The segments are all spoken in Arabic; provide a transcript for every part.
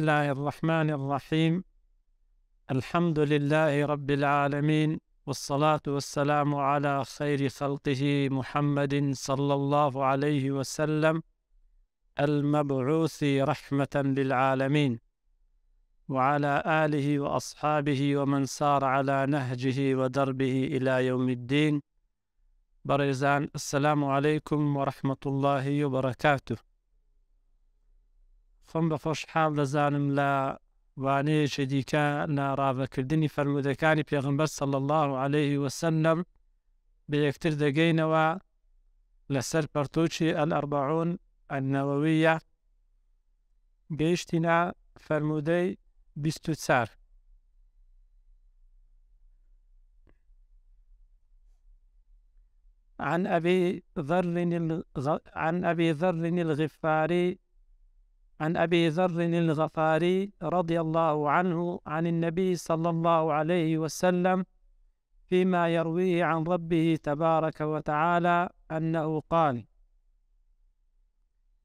الله الرحمن الرحيم. الحمد لله رب العالمين، والصلاة والسلام على خير خلقه محمد صلى الله عليه وسلم، المبعوث رحمة للعالمين، وعلى آله وأصحابه ومن سار على نهجه ودربه إلى يوم الدين. بريزان، السلام عليكم ورحمة الله وبركاته. خۆم بە خۆشحاڵ دەزانم لە وانەیەکی دیکە لە ڕاوەکردنی فەرموودەکانی پێغەمبەر صلی الله عليه وسلم بە یەکتر دەگەینەوە لەسەر پەرتووکی الأربعون النەوەویە. گەیشتینە فەرموودەی 24. عن أبي ذر الغفاري رضي الله عنه عن النبي صلى الله عليه وسلم فيما يرويه عن ربه تبارك وتعالى أنه قال: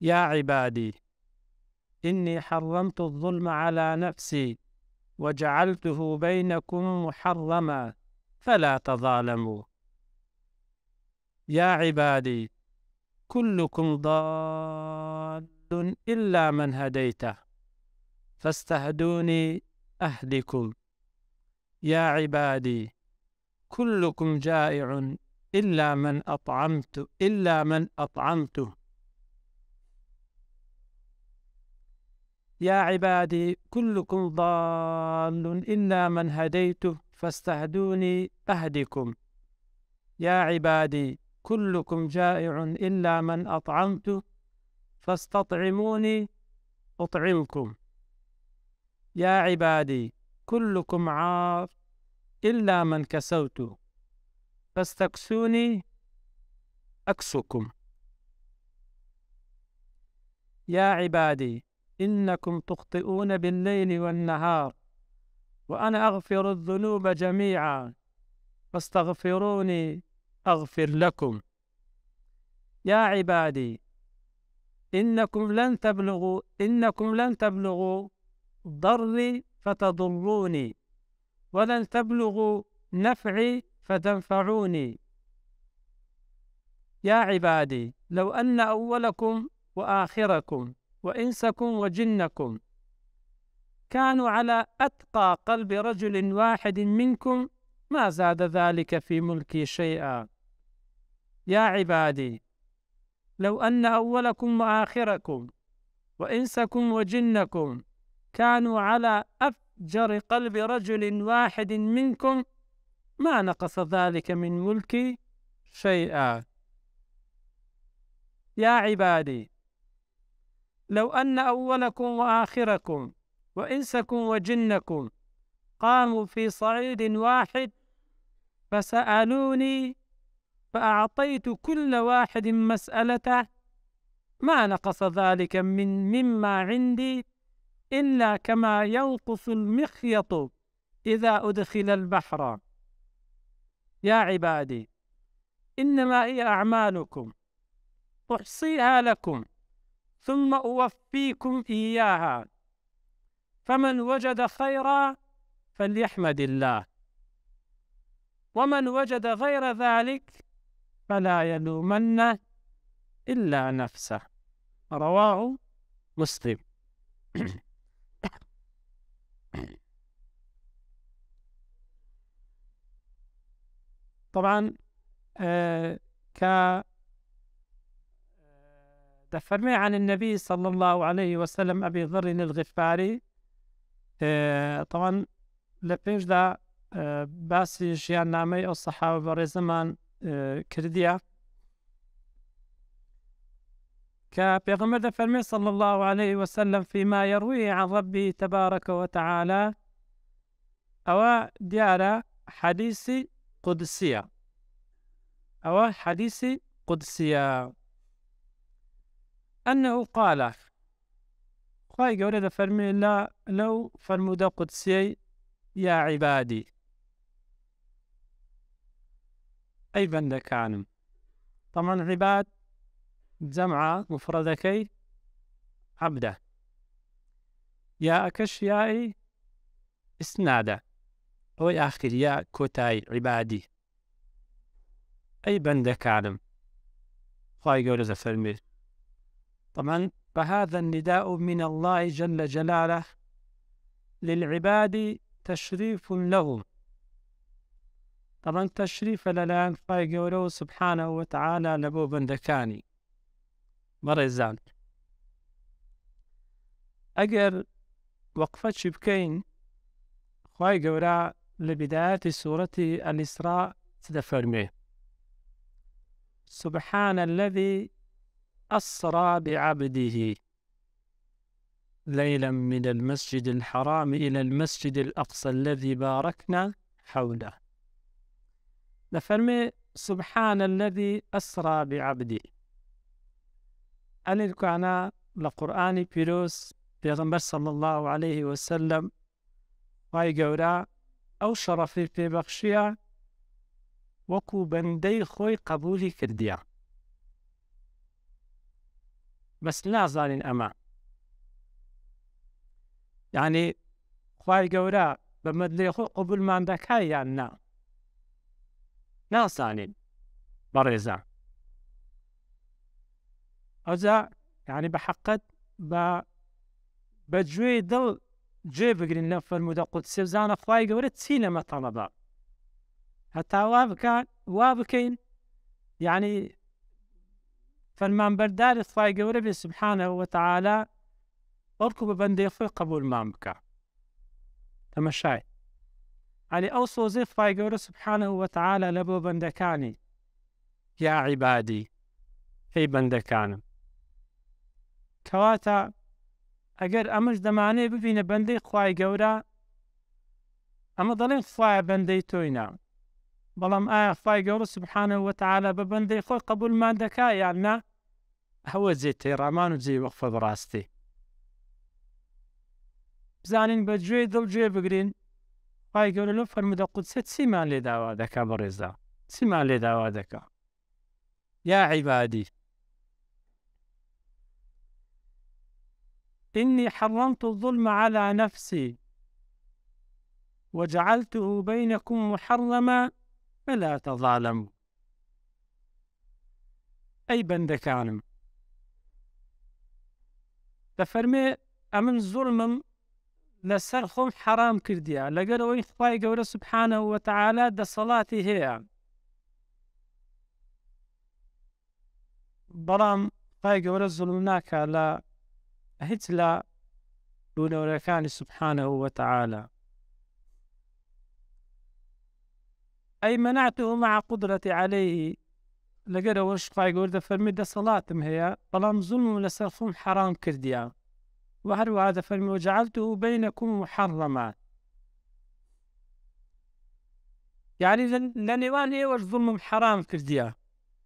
يا عبادي إني حرمت الظلم على نفسي وجعلته بينكم محرما فلا تظالموا. يا عبادي كلكم ضال إلا من هديته فاستهدوني أهدكم. يا عبادي كلكم جائع إلا من أطعمته. يا عبادي كلكم ضال إلا من هديته فاستهدوني أهدكم. يا عبادي كلكم جائع إلا من أطعمته فاستطعموني أطعمكم. يا عبادي كلكم عار إلا من كسوت فاستكسوني أكسكم. يا عبادي إنكم تخطئون بالليل والنهار وأنا أغفر الذنوب جميعا فاستغفروني أغفر لكم. يا عبادي إنكم لن تبلغوا ضري فتضروني ولن تبلغوا نفعي فتنفعوني. يا عبادي لو أن أولكم وآخركم وإنسكم وجنكم كانوا على أتقى قلب رجل واحد منكم ما زاد ذلك في ملكي شيئا. يا عبادي لو أن أولكم وآخركم وإنسكم وجنكم كانوا على أفجر قلب رجل واحد منكم ما نقص ذلك من ملكي شيئا. يا عبادي لو أن أولكم وآخركم وإنسكم وجنكم قاموا في صعيد واحد فسألوني فأعطيت كل واحد مسألته ما نقص ذلك مما عندي إلا كما ينقص المخيط إذا أدخل البحر. يا عبادي إنما هي أعمالكم أحصيها لكم ثم أوفيكم إياها، فمن وجد خيرا فليحمد الله، ومن وجد غير ذلك فلا يلومن إلا نفسه. رواه مسلم. طبعا دفرمي عن النبي صلى الله عليه وسلم أبي ذر الغفاري. طبعا لپیش دا باسی ژیان نامەی ئەو سەحابە بەڕێزەمان کردیە کە پێغەمبەر دەفەرمێ صلى الله عليه وسلم فيما يرويه عن ربه تبارك وتعالى ئەوە دیارە حەدیثی قودسیە. ئەوە حەدیثی قودسیە أنه قال خوای گەورە دەفەرمێ لەو فەرموودە قودسیەی يا عبادي أي بندكانم. طبعا عباد جمع مفردكي عبده. يا أكش ياء إسنادة أو آخر ياء كوتاي عبادي أي بندة كانم خواي قولة فرمي. طبعا فهذا النداء من الله جل جلاله للعباد تشريف لهم. طبعا تشريف للان خواي قولة سبحانه وتعالى لبو بندكاني مرزان أجر وقفت بكين خواي قولة لبداية سورة الإسراء تدفرمي سبحان الذي أسرى بعبده ليلا من المسجد الحرام إلى المسجد الأقصى الذي باركنا حوله. نفرمي سبحان الذي أسرى بعبده. أنا كان لقرآن بيروس بيغمبر صلى الله عليه وسلم واي قورا أو شرفي في بخشية وكو بندي خوي قبولي كرديا بس لا زالين أما يعني خواي قورا بمدلي خو قبول ما عندك هاي يعني ناسانين بريزا أوزا يعني بحقت بجوي ضل جي بقرين لفر مدى قدسي وزانا خواي قورا تسينا ما طلبا حتى وابكين يعني فرمان بردار خواي قورا سبحانه وتعالى أركب بندي خوي قبول مامكا تمشاي يعني أوصو زيف خواي سبحانه وتعالى لبو بندكاني يا عبادي في بندكان كواتا أجر أمش دماني ببين بندي خواي قورا أما ضلين خواي بندي توينا بلام خواي قورا سبحانه وتعالى ببندي خوي قبول ما دكا يعني هو زي تيرامان وزي وقفة براستي بزانين بجوي دل جوي بقرين خواي قورا لو فرمدا قدسة سيمان لي داوا دكا بريزا سيمان لي داوا دكا يا عبادي إني حرمت الظلم على نفسي وجعلته بينكم محرما فلا تظالموا. أي بندكانم تفرمي أمن ظلم لسرخم حرام كرديا لقالوا خواي قورا سبحانه وتعالى دا صلاتي هي برام خواي قورا ظلمناك لا هتلا دون ولكان سبحانه وتعالى أي منعته مع قدرتي عليه لقالوا وش خواي قورا فرمي دا صلاتم هي برام ظلم لسرخم حرام كرديا وهروا هذا فرمي وجعلته بينكم محرما يعني لنوان إيه وش ظلم حرام كرديا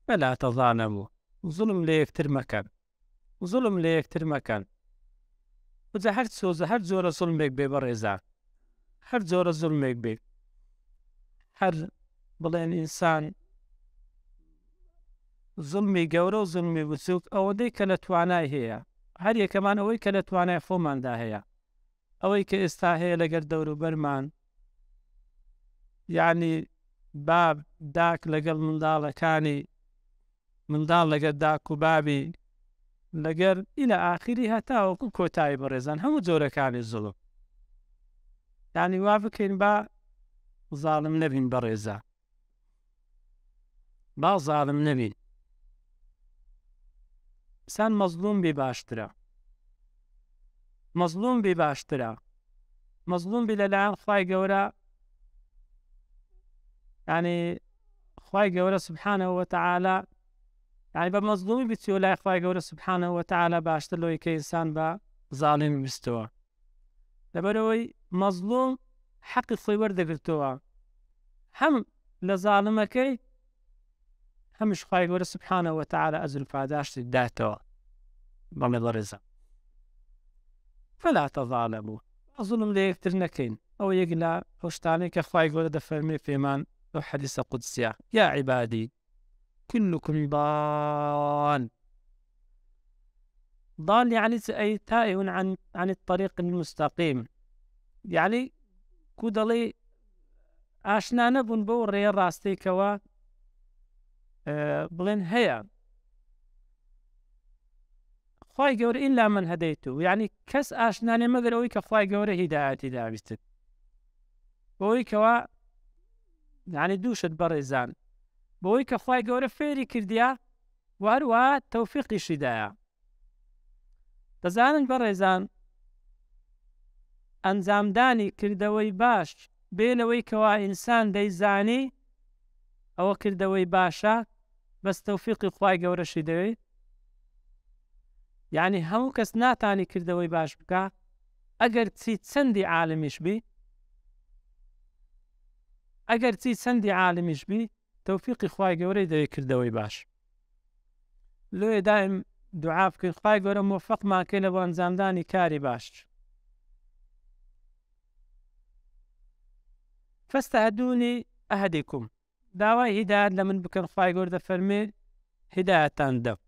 فلا تظالموا. ظلم ليه كتر مكان ظلم ليه كتر مكان وإذا هر زورة ظلمك ببرزا هر زورة ظلمك بي هر بلين إنسان ظلمي قورو ظلمي بسوك أو دي كالتواناي هي هر كمان أوي كالتواناي فومان دا هي أوي كإستاهي لقر دورو برمان يعني باب داك لقل من دالة كاني من دال لقر داك وبابي لقر إلى آخرها تاو كوتاي برزان هم زورة كاني الظلم يعني وافكين با ظالم نبين برزا با ظالم نبين سان مظلوم بباشترا مظلوم بباشترا مظلوم بلالعان خواي قورا يعني خواي قورا سبحانه وتعالى يعني بمظلومي بتيولا خواي قورا سبحانه وتعالى باشتر لو يكي إنسان با ظالم بستوى لبروي مظلوم حق الصيور دقلتوى هم لظالمكي همش خواي قورا سبحانه وتعالى أزل فاداشت داتوى بمضرزة فلا تظالموا. الظلم ليه ترنكين أو يقلا وشتاني كخواي قورا دفرمي فيمان أو حديث قدسية يا عبادي كلكم ضال ضال يعني أي تائه عن الطريق المستقيم. يعني كودلي ئاشنا نەبوون بۆ ڕێ ڕاستەیەکەوە بڵێن هەیە. خوای گەورە ئیلا من هەدەیتو، یعنی کەس ئاشنانێ مەگەر ئەوەی کە خوای گەورە هیدایەتی داویستت، بۆەوەی کەوا یعنی دووشت بەڕێزان، بۆەوەی کە خوای گەورە فێری کردیە و هەروەها تەوفیقیشی دایە. دەزانن بەڕێزان ئەنجامدانی کردەوەی باش بێنەوەی کەوا ئینسان دەیزانی ئەوە کردەوەی باشە بەس تەوفیقی خوای گەورەشی دەوێت. یعنی هەموو کەس ناتانی کردەوەی باش بکە ئەگەر چی چەندی عالمیش بی، ئەگەر چی چەندی عالمیش بی تەوفیقی خوای گەورەی دەوێت کردەوەی باش. لێ دائم دوعا بکەین خوای گەورە موفقمان کەی لە بۆ ئەنجامدانی کاری باش. فاستهدوني أهدكم، داوای هدایت لە من بکەن خوای گەورە دەفەرمێ هدایەتتان دەم.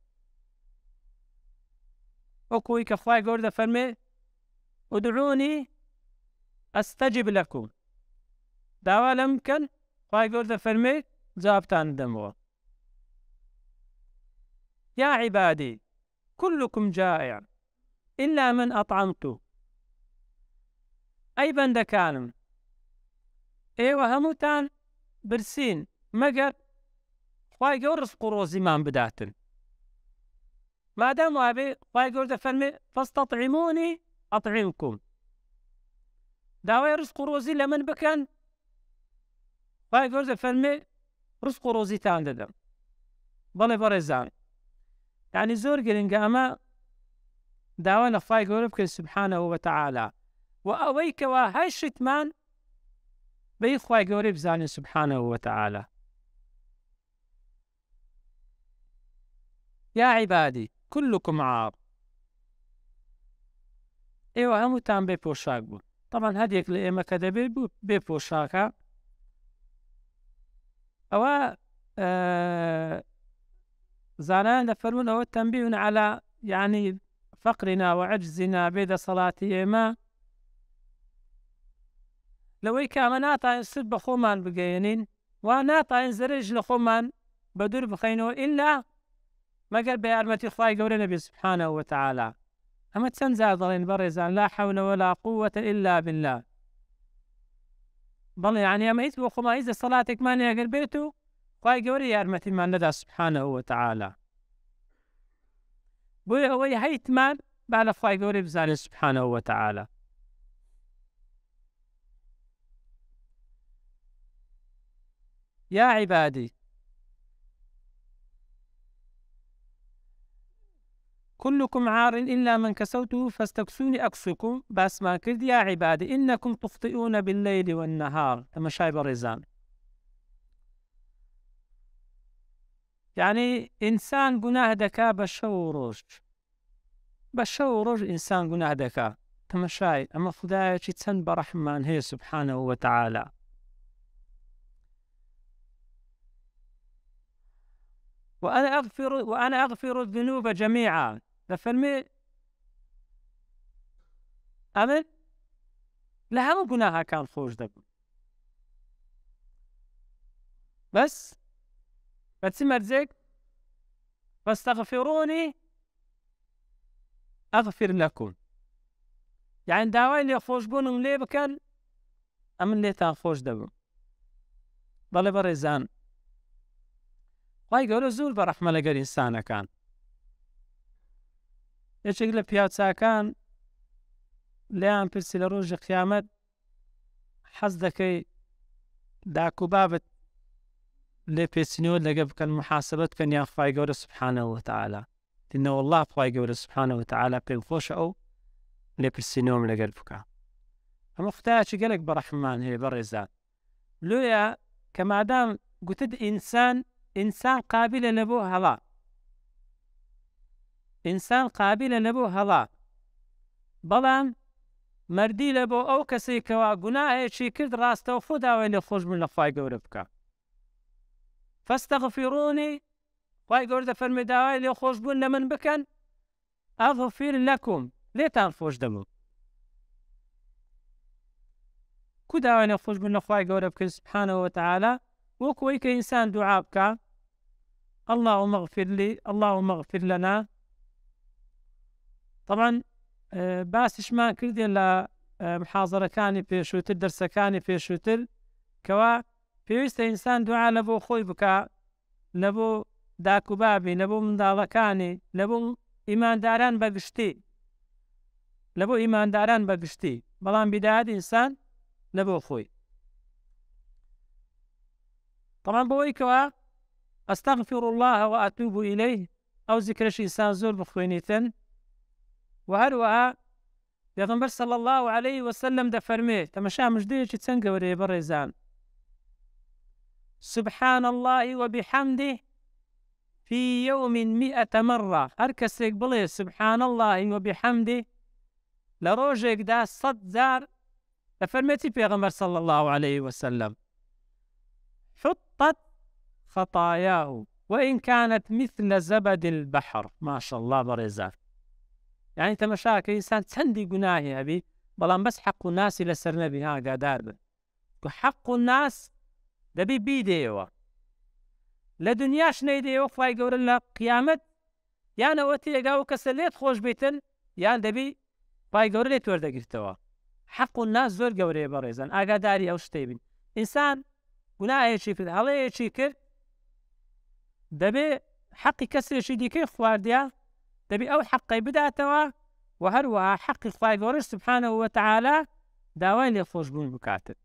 وەکوەی کە خوای گەورە دەفەرمێ ادعوني أستجب لكم، داوا لەم بکەن خوای گەورە دەفەرمێ جوابتان دەمەوە. يا عبادي كلكم جائع إلا من أطعمته، ئەی بەندەکانم ئێوە هەمووتان برسین مەگەر خوای گەورە ڕزق و ڕۆزیمان بداتن. مادام وابێ خوای گەورە دەفەرمێ فاستطعموني أطعمكم، داوای ڕزق و ڕۆزی لە من بکەن خوای گەورە دەفەرمێ ڕزق و ڕۆزیتان دەدەم. بەڵێ بەڕێزان، یعنی زۆر گرنگە ئەمە داوا لە خوای گەورە بکەین سبحانەه وتەعالی، و ئەوەی کەوا هەر شتمان بەی خوای گەورەی بزانین سبحانەه وتەعالی. يا عبادي كلكم عار، ئێوە هەمووتان بێ پۆشاک بوون. طبعا هەدێک لە ئێمە کە دەبێت بوو بێ پۆشاکە، ئەوە زانان دەفەرمون ئەوە تەنبیه على يعني فقرنا وعجزنا بێدەسەڵاتی ئێمە لەوەی کە ئەمە ناتوانین سرد بە خۆمان بگەیەنین و ناتوانین زەرێژ لە خۆمان بە دوور بخەینەوە ئیلا مەگەر بە یارمەتی خوای گەورە نەبێت سبحانەه وتەعالی. ئەمە چەند جار دەڵێن بەڕێزان لا حول ولا قوة إلا بالله. بەڵێ یعنی ئەمە هیچ بۆ خۆمان هیچ دەسەڵاتێکمان ئەگەر بێت و خوای گەورە یارمەتیمان نەدا سبحانەه وتەعالی. بۆیە ئەوەی هەیتمان با لە خوای گەورەی بزانێت سبحانەه وتەعالی. يا عبادي كلكم عار إلا من كسوته فاستكسوني أكسكم، بس ما كرد يا عبادي إنكم تخطئون بالليل والنهار. أما شايب الرزان، يعني إنسان گناه دكا بشو روج، بشو روج إنسان گناه دكا تمشاي. أما خدايا چند برحمان هي سبحانه وتعالى. وأنا أغفر الذنوب جميعا، دەفەرمێ ئەمن لە هەموو گوناهاکان خۆش دەبم، بەس بە چ مەرجێک فاستغفروني أغفر لكم، یعنی داوای لێخۆشبوونم لێ بکەن ئەمن لێتان خۆش دەبم. بەڵێ بەڕێزان، خوای گەورە زۆر بەڕەحمە لەگەر ئینسانەکان. یەکێک لە پیاوچاکان لێیان پرسی لە ڕۆژی قیامەت حەز دەکەی داک و بابت لێ پێچینەوە لەگە بکەن محاسبەت بکەن یان خوای گەورە سبحانەه وتەعالی؟ تینە وەڵڵا خوای گەورە سبحانەه وتەعالی پێم خۆشە ئەو لێ پرسینەوەم لەگەر بکە. ئەمە خودایەکی گەلێک بەڕەحمان هەیە بەڕێزان. لۆیە کە مادام گوتت ئینسان قابلە لە بۆ هەڵا، ئینسان قابلە لە بۆ هەڵا، بەڵام مەردی لە بۆ ئەو کەسەی کەوا گوناهێکی کرد ڕاستەوە خۆ داوای لێ خۆشبوون لە خوای گەورە بکە. فاستغفروني، خوای گەورە دەفەرمێ داوای لێ خۆشبوون لە من بکەن أغفر لكم لێتان خۆش دەبم کو داوای خۆش بن لەخوای گەورە بکەین سبحانەهو وتعالە وەکو ئەوەی کە ئینسان دوعا بکە اللهم اغفر لي اللهم اغفر لنا. طبعا باسیشمان کردێ لە محاضەرەکانی پێشووتر دەرسەکانی پێشووتر کەوا پێویستە ئینسان دوعا لە بۆ خۆی بکە لە بۆ داکوبابی لە بۆ منداڵەکانی لە بۆ ئیمانداران بەگشتی لە بۆ ئیمانداران بەگشتی بەڵام بیدات ئینسان لە بۆ خۆی. طبعا بۆی کەوا ئەستەغفر الله وأتوب إليه ئەو زیکرەش ئینسان زۆر بخوێنیتن و هەروەها پێغەمبەر صلی الله عليه وسلم دەفەرمێ تەماشا مژدەیەکی چەند گەورەیە بەڕێزان سبحان الله وبحمده في يوم 100 مرة هەر کەسێک بڵێ سبحان الله وبحمده لە ڕۆژێکدا 100 جار دەفەرمێتی پێغەمبەر صلی الله عليه وسلم حطت خطاياه وإن كانت مثل زبد البحر. ما شاء الله بەڕێزان يعني تەماشا کە ئینسان چەندی گوناهی هەبی بەڵام بەس حەق و ناسی لەسەر نەبی ئاگادار بن حەق و ناس دەبی بیدێەوە لە دنیاش نەیدێەوە خوای گەورە لە قیامەت یان ئەوە تێگا و کەسە لێت خۆش بیتن یان دەبی خوای گەورە لێت وەردەگرتەوە. حەق و ناس زۆر گەورەیە بەڕێزان ئاگاداری ئەو شتەی بین. ئینسان گوناهێکی کرد هەڵەیەکی کرد دەبێ حەقی کەسێکی دیکەی خواردیا دەبێ ئەو حەقەی بداتەوە و هەروەها حەقی خوای گەورە سبحانەهو وتعالە داوای لێخۆشبوون بکاتن.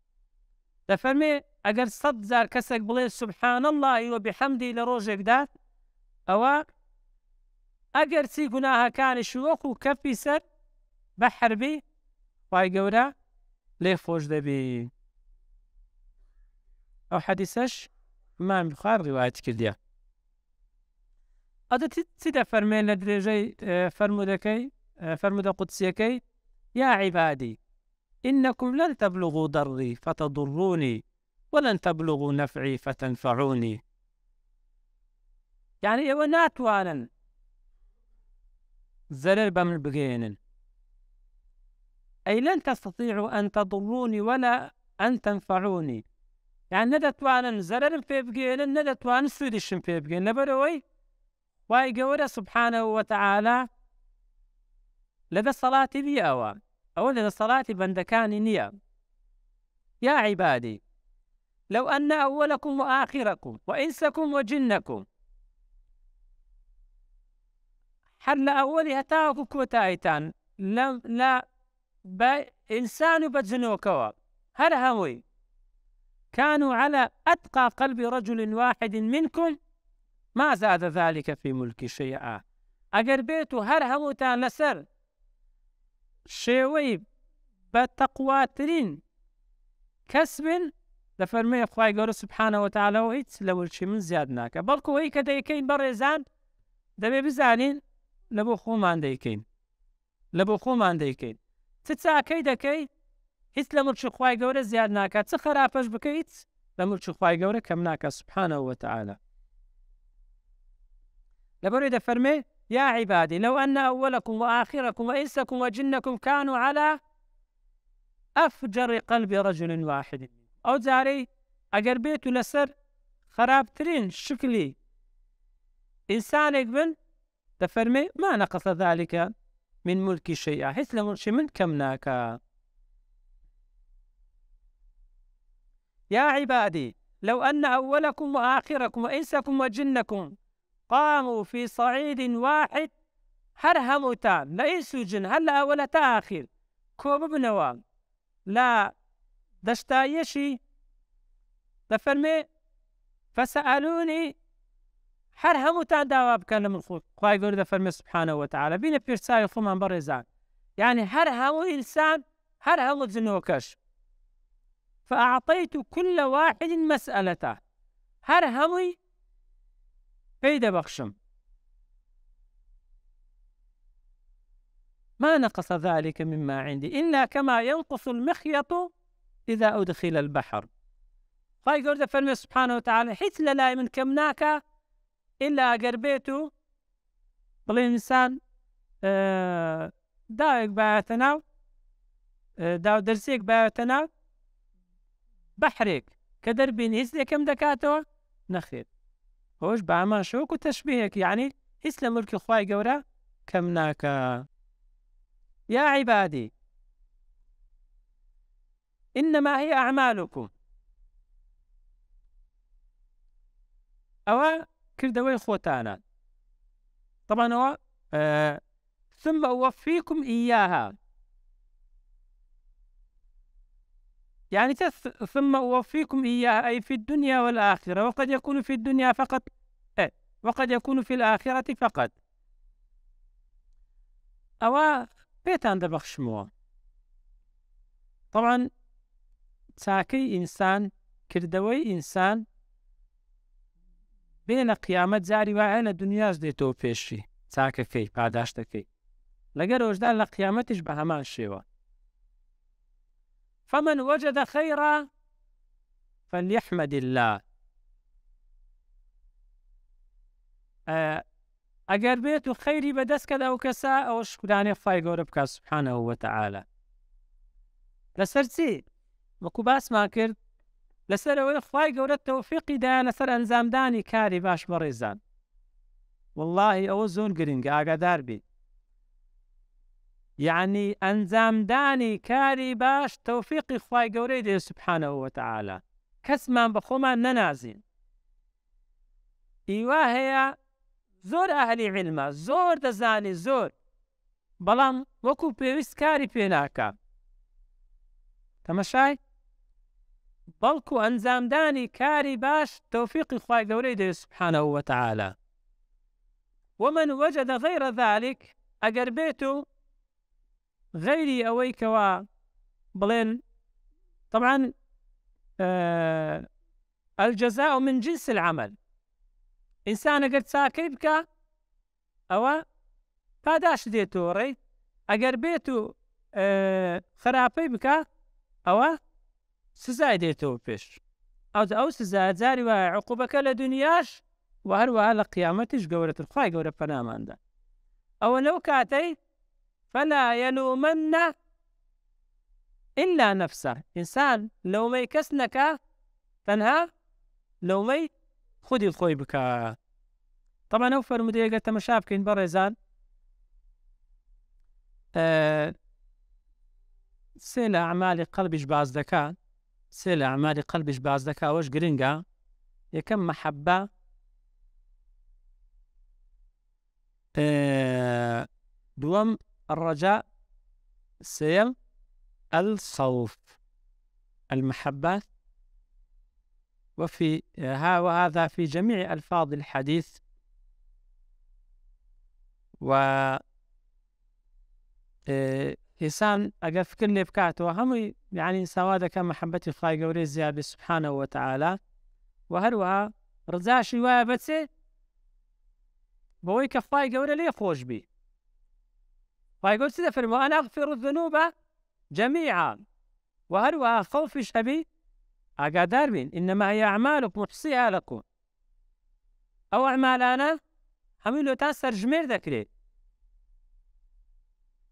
دەفەرمێ ئەگەر 100 جار کەسێک بڵێ سبحان الله وبحمده لە ڕۆژێکدا ئەوە ئەگەر چی گوناهەکانیش وەکو کەفی سەر بەحر بی خوای گەورە لێخۆش دەبی. ئەو حەدیسەش ئیمام بوخاری ڕیوایەت کردیە. ئەدە چی دەفەرمێن لە درێژەی فەرمودە قودسیەکەی یا عیبادی إنكم لن تبلغوا ضري فتضروني ولن تبلغوا نفعي فتنفعوني. يعني ئێوە ناتوانن زەرەر بەمن بگەێنن أي لن تستطيعوا أن تضروني ولا أن تنفعوني. يعني نەدەتوانن زەرەرم پێ بگەێنن نەدەتوانن سوودیشم پێ بگەێن لەبەرەوەی خوای گەورە سبحانەهو وتعالە لەدەسەڵاتی بی ئەوە لەدەسەڵاتی بەندەکانی نییە. يا عبادي لو أن أولكم وآخركم وإنسكم وجنكم هەر لە ئەوەلی هەتاوەکو کۆتاییتان لە بإنسان وبجنوكوا هەر هەمووی كانوا على أتقى قلب رجل واحد منكم ما زاد ذلك في ملك شيئا. ئەگەر بێت و هەر هەمووتان لەسەر شێوەی بە تەقواترین کەس بن دەفەرمێ خوای گەورە سبحانەهو وتعالە هیچ لە ملکی من زیاد ناکە بەڵکو ئەوەی کە دەیکەین بەڕێزان دەبێ بزانین لە بۆ خۆمان دەیکەین لە بۆ خۆمان دەیکەین چ چاکەی دەکەی هیچ لە ملکی خوای گەورە زیاد ناکات چ خراپەش بکەیت لە ملکی خوای گەورە کەم ناکات سبحانەهو وتعالە. لەبەرەوەی دەفەرمێ يا عبادي لو أن أولكم وآخركم وإنسكم وجنكم كانوا على أفجر قلب رجل واحد. أو جاري ئەگەر بێت و لەسەر خراپترین شکلی ئینسانێک بن دەفەرمێ ما نقص ذلك من ملكي شيئا هیچ لە ملکی من کەم ناکە. يا عبادي لو أن أولكم وآخركم وإنسكم وجنكم قاموا في صعيد واحد هەر هەمووتان لە ئینس و جن هەر لە ئەوەلە تا ئاخیر کۆ ببنەوە لە دەشتایەشی دەفەرمێ فەسەئەلوونی هەر هەمووتان داوا بکەن لە من خوای گەورە دەفەرمێ سبحانەهو وتعالە بینە پێشچاوی خۆمان بەڕێزان يعني هەر هەموو ئینسان هەر هەموو جنۆکەش فأعطيت كل واحد مسألته هەر هەمووی پێی دەبەخشم ما نقص ذلك مما عندي إلا كما ينقص المخيط إذا أدخل البحر. خوای گەورە دەفەرمێ سبحانەهو وتعالە هیچ لە لای من کەم ناکە إلا ئەگەر بێت و بڵێ ئینسان داوێک بایەتە ناو داودەرسێک بایەتە ناو بەحرێک کە دەربین هیچ لێکەم دەکاتەوە نەخێت هۆش بە ئەمان شەوەکو تەشبیهێک یعنی هیچ لە ملکی خوای گەورە کەم ناکە. یا عیبادی إنما هي أعمالكم ئەوە کردەوەی خۆتانە طبعا ئەوە ثم أوفيكم إياها يعني ثم أوفيكم إياها أي في الدنيا والآخرة وقد يكون في الدنيا فقط وقد يكون في الآخرة فقط أو بيتان دەبەخشمەوە طبعا چاکەی ئینسان کردەوەی ئینسان بێنە قیامەت جاری وایە لە دنیاش دێتەوە پێشی چاکەکەی پاداشتەکەی لەگەر ئەوەشدا لە قیامەتیش بە هەمان شێوە. فمن وجد خيرا فليحمد الله ئەگەر بێت و خەیری بەدەستکەد ئەو کەسە ئەوە شکرانەی خوای گەورە بکات سوبحانەهو وتەعالە لەسەر چی وەکو باسمان کرد لەسەر ئەوەی خوای گەورە تەوفیقی دایە لەسەر ئەنجامدانی کاری باش بەڕێزان واللهی ئەوە زۆر گرنگە ئاگادار بیت یعنی ئەنجامدانی کاری باش تەوفیقی خوای گەورەی دێ سوبحانەهو وتەعالە کەسمان بە خۆمان نەنازین ئیوا هەیە زۆر ئاهلی عیلمە زۆر دەزانی زۆر بەڵام وەکو پێویست کاری پێ ناکا تەماشای بەڵکو ئەنجامدانی کاری باش تەوفیقی خوای گەورەی دێ سوبحانەهو وتەعالە. ومن وجد غير ذلك ئەگەر بێت و غەیری ئەوەی کەوا بڵێن طبعا الجزاء من جنس العمل ئینسان ئەگەر چاکەی بکە ئەوە پاداش دێتەوە ڕێ ئەگەر بێت و خراپەی بکە ئەوە سزای دێتەوە پێش ئەو سزای جاری وایە عقوبەکە لە دنیاش و هەروەها لە قیامەتیش گەورەتر خوای گەورە پەناماندا ئەوە لەو کاتەی فلا يلومن إلا نفسه ئینسان لەومەی کەس نەکا تەنها لەومەی خودی خۆی بکە. طبعا ئەو فەرمودەیەگە تەمەشا بکەین بەڕێزان سێ لە ئەعمالی قەڵبیش باز دەکا سێ لە ئەعمالی قەڵبیش باز دەکا ئەوەش گرنگە یەکەم مەحەبە دووەم الرجاء سێم الصوف المحبة وهذا في جميع ألفاظ الحديث و إنسان ئەگەر فکر لێ بکاتەوە هەمووی یعنی ساوا دەکە محەبەتی خوای گەورەی زیاد بێ سوبحانەهو وتەعالە و هەروەها ڕجاشی وایە بەچێ بەوەی کە خوای گەورە لێ خۆش بی خوای گەورە چ دەفەرمێ وأنا أغفر الذنوب جميعا و هەروەها خەوفیش هەبی ئاگادار بین إنما هي أعمالكم أحصيها لكم ئەو ئەعمالانە هەمووی لێتان سەرژمێر دەکرێت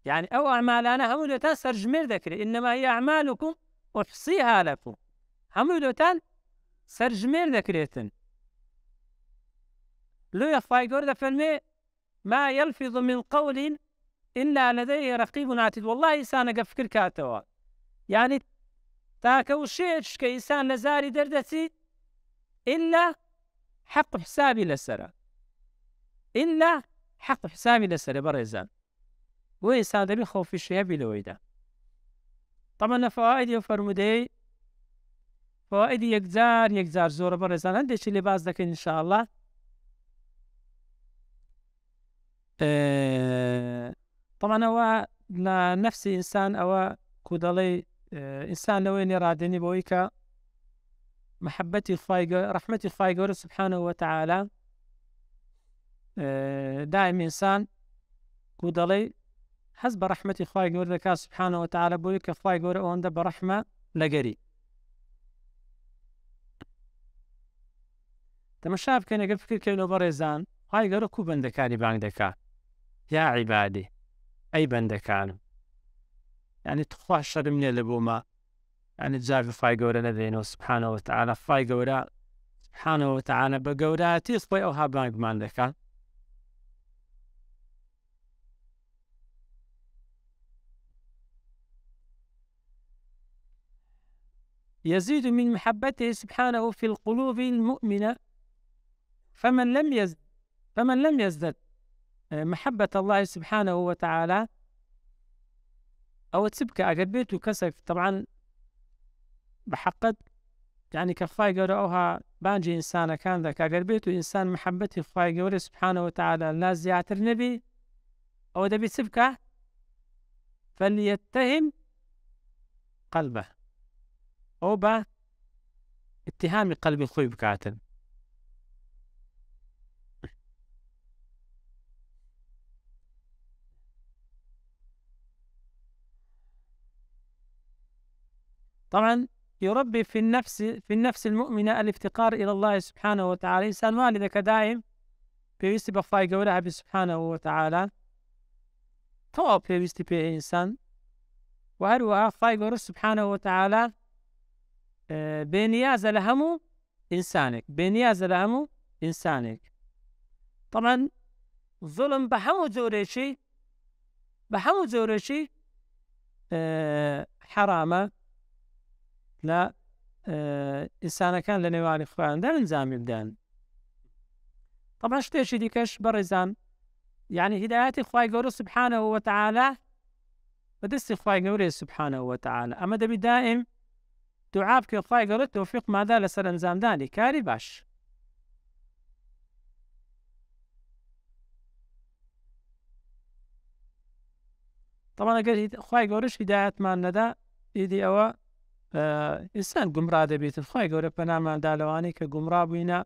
يعني أو أعمالنا هم لوتان سرجمير ذكري إنما هي أعمالكم أحصيها لكم هم لوتان سرجمير ذكريتن لو يخفى يقول فالمي ما يلفظ من قول إلا لديه رقيب عتيد والله إنسان قفكر كاتوا يعني تاكو شيش كإنسان لزاري دردتي إلا حق حسابي لسرة إلا حق حسابي لسرة بريزان وإنسان دبي خوف الشيء بلويدا. طبعا فوائد وفرمودي فوائد يكزار زور برزان عندك اللي باز ذاك إن شاء الله طبعا هو لنفس إنسان أو كودالي إنسان لوين يرادني بويكا محبتي رحمتي خواي سبحانه وتعالى دائم إنسان كودالي حسب رحمتي خوای گەورە دەکات سبحانه وتعالى بۆی کە خوای گەورە ئەوەندە بەڕەحمە لەگەری تەماشا بکەین ئەگەر فکرکەینەوە بەڕێزان خوای گەورە کوو بەندەکانی بانگ دەکات یا عیبادی ئەی بەندەکانم یعنی تخوا شەرم لێ لە بوومە یعنی جار خی گەورە نەدەێنەوە سبحانەوە وتعالە خی گەورە سبحانەوە وتعالە بە گەورەتی خۆی ئەو هابانگمان دەکات يزيد من محبته سبحانه في القلوب المؤمنة فمن لم يزدد محبة الله سبحانه وتعالى أو تبكى أقربيت وكسك طبعا بحقد يعني كفاي قرأوها بانجي إنسان كان ذاك أقربيت إنسان محبته فاي قرأ سبحانه وتعالى لا زيادة النبي أو دبي تبكى فليتهم قلبه أو با اتهام قلب خوي بكاتن طبعا يربي في النفس المؤمنة الافتقار إلى الله سبحانه وتعالى إنسان والدك دائم بيوستي بخفاي قولها سبحانه وتعالى تو بيوستي بي إنسان وهروا خفاي قول سبحانه وتعالى بنياز لهم إنسانك بنياز لهم إنسانك طبعا ظلم بحمو زورشي حرامة لا إنسان كان لنواني خوان دا انزامي بدان طبعا شتيشي ديكش برزان يعني هداياتي خواي قولي سبحانه وتعالى بدستي خواي قولي سبحانه وتعالى أما دبي دائم دعابك خواي قولي التوفيق مع ذا لسر انزام داني كاري باش طبعا اگر خواي قوليش هدايات ما ندا إيدي أوا ئینسان گومڕا دەبێتن خی گەورە پەنامان دالەوانی کە گومڕا بووینە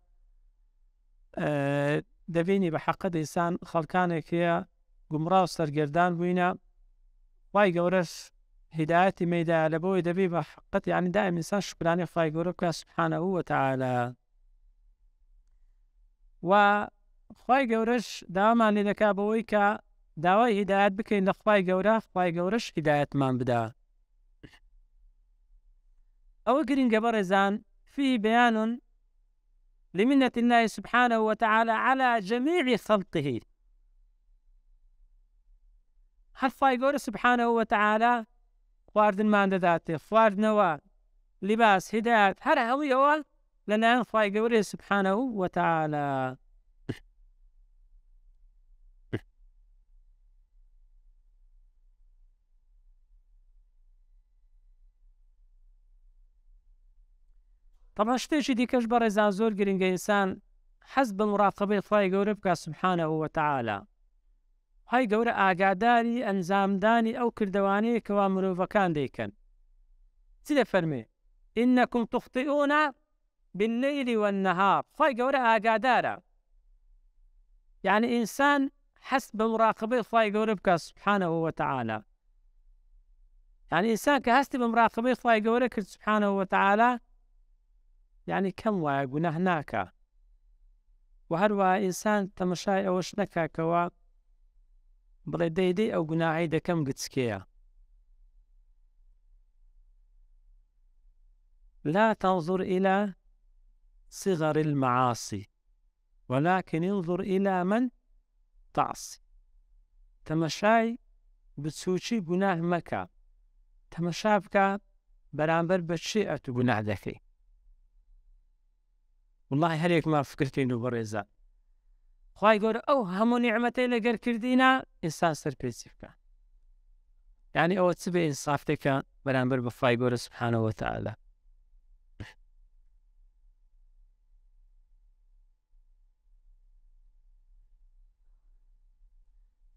دەبینی بە حەقەت ئینسان خەڵکانێکەیە گومڕا و سەرگەردان بووینە خی گەورەش هیدایەتی مەیدا لە بۆی دەبێ بە حەقەت یعنی دائیم ئینسان شکرانەی خی گەورە بکات سبحانەهو وتعالە و خی گەورەش داوامان لێ دەکا بەوەی کە داوای هیدایەت بکەین لە خی گەورەش هیدایەتمان بدا أو قرين برزان فيه بيان لمنة الله سبحانه وتعالى على جميع خلقه حرفا يقول سبحانه وتعالى خوارد ما ذاته خوارد نوا لباس هدايات هر هوي أول لنا ينفع يقول سبحانه وتعالى طبعا شتێکی دیکەش بەڕێزان زۆر گرنگە ئینسان حەز بە مراقبەی خی گەورە بکات سبحانەهو وتعالە خی گەورە ئاگاداری ئەنجامدانی ئەو کردەوانەیە کەوا مرۆڤەکان دەیکەن چی دەفەرمێ ئینەکم تخطئون بالليل والنهار خی گەورە ئاگادارە یعنی ئینسان حەز بە مراقبەی خی گەورە بکات سبحانەهو وتعالە یعنی ئینسان کە هەستی بە مراقبەی خی گەورە کرد سبحانەهو وتعالە يعني كم وایە گوناه ناکە و هەروە ئینسان تەمەشای ئەوەش نەکا کەوا بڵێ دەیدەی ئەو گوناهەی دەکەم گچکەیە لا تنظر إلى صغر المعاصي ولكن انظر إلى من تعصي تەمەشای بچووکی گوناه مەکە تەمەشا بکە بەرامبەر بە چی ئەتو گوناه دەکەی والله هەرێک ما فکرکەین و بەڕێزە خی گەورە ئەو هەموو نیعمەتەی لەگەر کردینە ئینسان سەرپێچی بکە یعنی ئەوە چ بێ ئینسافتێکە بەرامبەر بە خی گەورە سبحانەهو وتعالە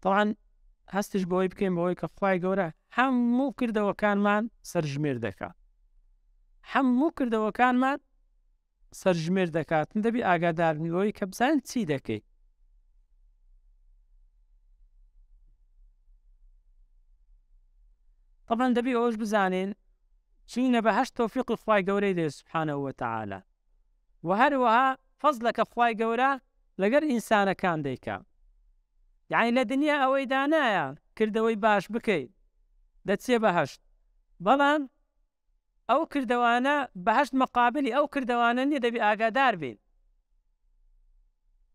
طبعا هەستش بەوەی بکەین بەوەی کە خی گەورە هەموو کردەوەکانمان سەرژمێر دەکات هەموو کردەوەکانمان سەرژمێر دەکات دەبی ئاگادارنەوەی کە بزانین چی دەکەی طبعا دەبی ئەوەش بزانین چینە بەهەشت تەوفیقی خی گەورەی دێ سبحانەهو وتعالە و هەروەها فەزلەکە خی گەورە لەگەر ئینسانەکان دەیکا یعنی لە دنیا ئەوەی دانایە کردەوەی باش بکەیت دەچێ بەهەشت. بەڵام ئەو کردەوانە بەهەشت مەقابلی ئەو کردەوانە نییە، دەبی ئاگادار بین،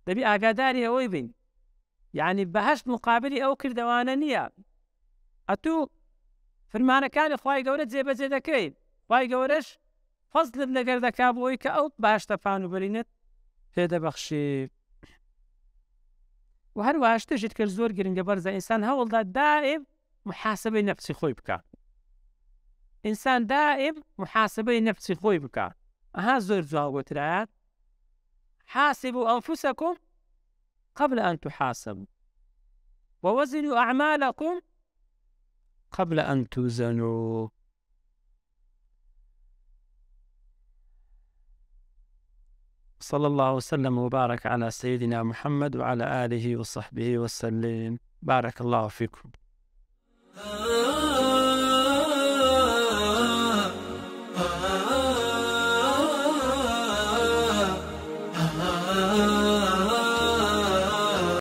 دەبی ئاگاداری ئەوەی بین، یعنی بەهەشت مقابلی ئەو کردەوانە نییە. ئەتوو فرمانەکانی خوای گەورە جێبەجێ دەکەیت، خوای گەورەش فەزلت لەگەر دەکا بۆی کە ئەو باشتە پانوبەرینت پێدەبەخشی. و هەروەها شتێکت کرد زۆر گرنگە بەرزە، ئینسان هەوڵدا دائم محاسبەی نەفسی خۆی بکات. ئینسان دائم محاسبەی نەفسی خۆی بکات. ئەها زۆر جوان گوترایە حاسبوا أنفسكم قبل أن تحاسبوا ووزنوا أعمالكم قبل أن توزنوا. صلى الله وسلم وبارك على سيدنا محمد وعلى آله وصحبه وسلم. بارك الله فيكم.